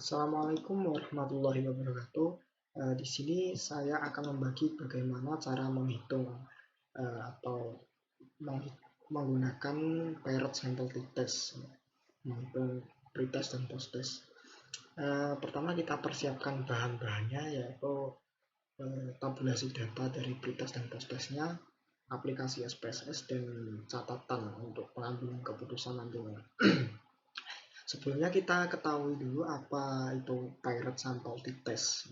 Assalamualaikum warahmatullahi wabarakatuh. Di sini saya akan membagi bagaimana cara menghitung atau menggunakan Parrot Sample T-Test, menghitung pretest dan post-test. Pertama kita persiapkan bahan-bahannya, yaitu tabulasi data dari pretest dan post-testnya, aplikasi SPSS, dan catatan untuk pengambilan keputusan nantinya. Sebelumnya kita ketahui dulu apa itu Parrot Sample T-Test.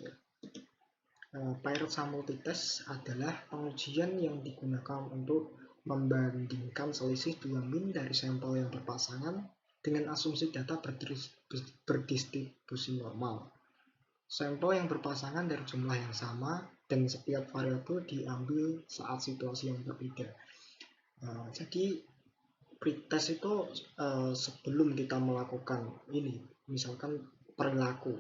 Parrot Sample T-Test adalah pengujian yang digunakan untuk membandingkan selisih 2 min dari sampel yang berpasangan dengan asumsi data berdistribusi normal. Sampel yang berpasangan dari jumlah yang sama dan setiap variabel diambil saat situasi yang berbeda. Jadi pretest itu sebelum kita melakukan ini, misalkan perilaku.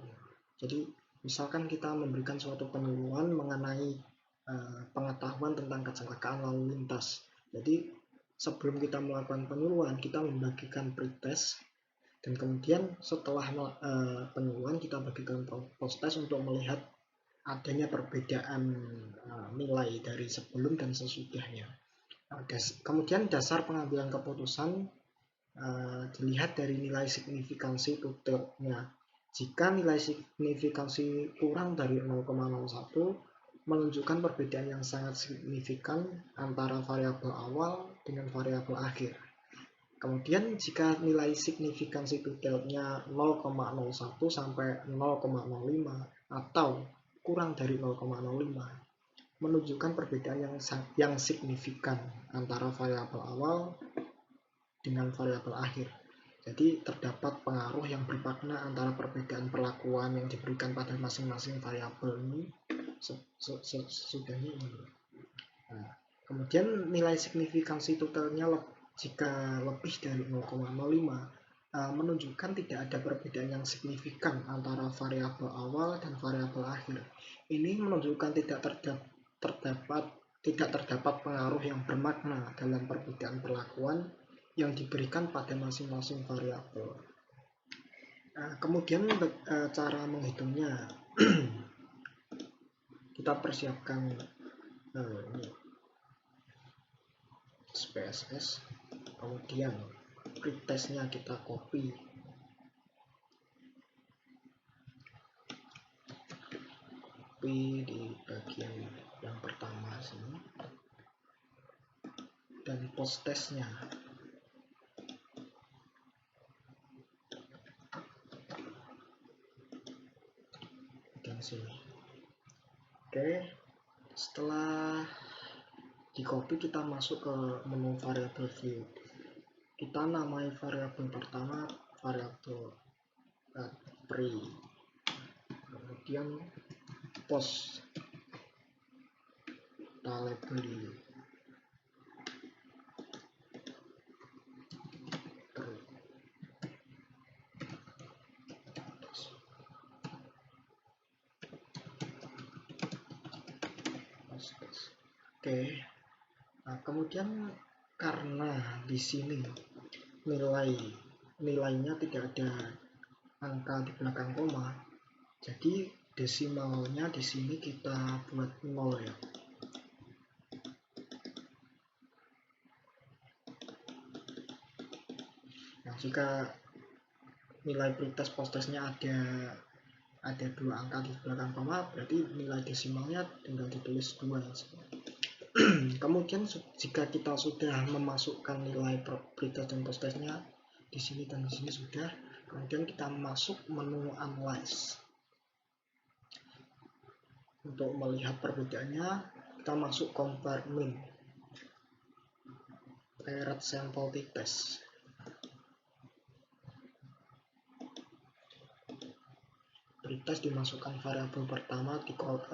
Jadi misalkan kita memberikan suatu penyuluhan mengenai pengetahuan tentang kecelakaan lalu lintas. Jadi sebelum kita melakukan penyuluhan, kita membagikan pretest, dan kemudian setelah penyuluhan kita bagikan post-test untuk melihat adanya perbedaan nilai dari sebelum dan sesudahnya. Kemudian dasar pengambilan keputusan dilihat dari nilai signifikansi totalnya. Jika nilai signifikansi kurang dari 0,01 menunjukkan perbedaan yang sangat signifikan antara variabel awal dengan variabel akhir. Kemudian jika nilai signifikansi totalnya 0,01 sampai 0,05 atau kurang dari 0,05 menunjukkan perbedaan yang signifikan antara variabel awal dengan variabel akhir. Jadi terdapat pengaruh yang bermakna antara perbedaan perlakuan yang diberikan pada masing-masing variabel ini sesudahnya ini. Nah, kemudian nilai signifikansi totalnya jika lebih dari 0,05 menunjukkan tidak ada perbedaan yang signifikan antara variabel awal dan variabel akhir. Ini menunjukkan tidak terdapat pengaruh yang bermakna dalam perbedaan perlakuan yang diberikan pada masing-masing variabel. Kemudian cara menghitungnya, kita persiapkan ini SPSS, kemudian pretestnya kita copy, di bagian yang pertama sini, dan post-testnya di sini. Oke, setelah di copy kita masuk ke menu variable view. Kita namai variabel pertama variabel pre, kemudian post, kita labeli Oke. Nah, kemudian karena di sini nilainya tidak ada angka di belakang koma, jadi desimalnya di sini kita buat 0 ya. Nah, jika nilai pretest post-testnya ada 2 angka di belakang koma, berarti nilai desimalnya tinggal ditulis 2. Kemudian jika kita sudah memasukkan nilai pretest dan post-testnya di sini dan di sini sudah, kemudian kita masuk menu analyze. Untuk melihat perbedaannya, kita masuk compare min Parrot Sample T-Test. Pretest dimasukkan variabel pertama di kolom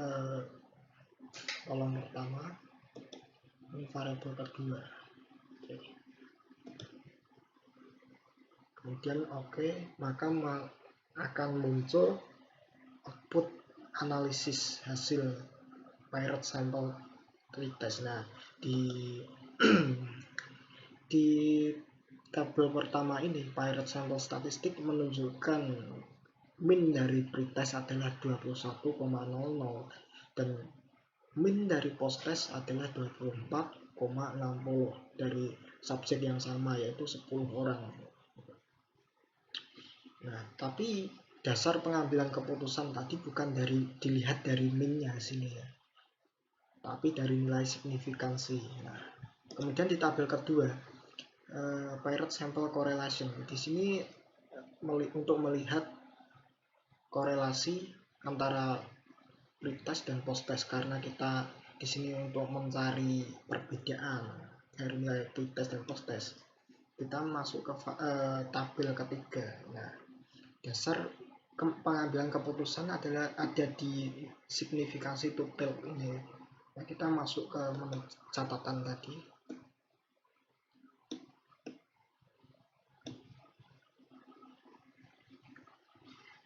pertama, ini variabel kedua. Oke. Kemudian oke, maka akan muncul output analisis hasil Parrot Sample T-Test. Nah, di tabel pertama ini Parrot Sample Statistik menunjukkan min dari pretest adalah 21,00 dan min dari posttest adalah 24,60 dari subjek yang sama, yaitu 10 orang. Nah, tapi dasar pengambilan keputusan tadi bukan dilihat dari minnya sini ya, tapi dari nilai signifikansi. Nah, kemudian di tabel kedua, paired sample correlation. Di sini untuk melihat korelasi antara pretest dan posttest, karena kita di sini untuk mencari perbedaan dari nilai pretest dan posttest. Kita masuk ke tabel ketiga. Nah, dasar pengambilan keputusan adalah ada di signifikansi total ini. Nah, kita masuk ke menu catatan tadi.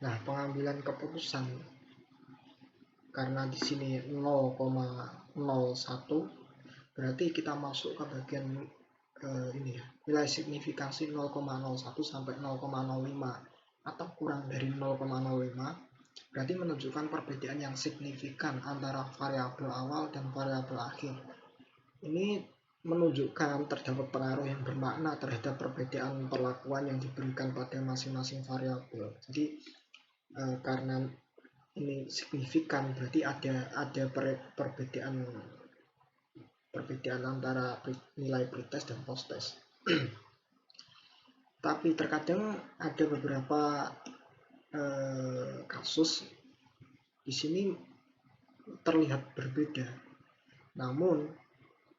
Nah, pengambilan keputusan karena di sini 0,01 berarti kita masuk ke bagian ini ya, nilai signifikansi 0,01 sampai 0,05 atau kurang dari 0,05 berarti menunjukkan perbedaan yang signifikan antara variabel awal dan variabel akhir. Ini menunjukkan terdapat pengaruh yang bermakna terhadap perbedaan perlakuan yang diberikan pada masing-masing variabel. Jadi karena ini signifikan berarti ada perbedaan antara nilai pretest dan posttest. Tapi terkadang ada beberapa kasus di sini terlihat berbeda. Namun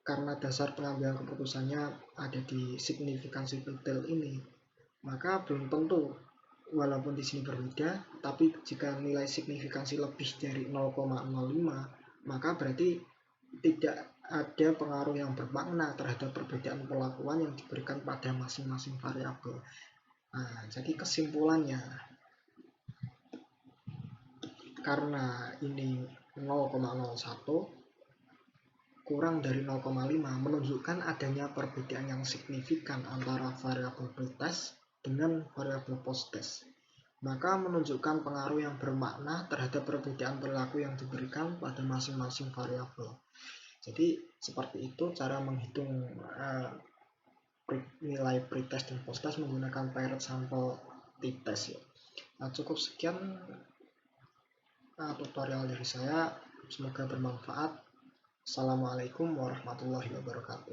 karena dasar pengambilan keputusannya ada di signifikansi total ini, maka belum tentu, walaupun di sini berbeda, tapi jika nilai signifikansi lebih dari 0,05, maka berarti tidak ada pengaruh yang bermakna terhadap perbedaan perlakuan yang diberikan pada masing-masing variabel. Nah, jadi kesimpulannya, karena ini 0,01 kurang dari 0,5 menunjukkan adanya perbedaan yang signifikan antara variabel pretest dengan variabel posttest, maka menunjukkan pengaruh yang bermakna terhadap perbedaan perilaku yang diberikan pada masing-masing variabel. Jadi seperti itu cara menghitung nilai pretest dan posttest menggunakan paired sample t-test ya. Nah, cukup sekian tutorial dari saya, semoga bermanfaat. Assalamualaikum warahmatullahi wabarakatuh.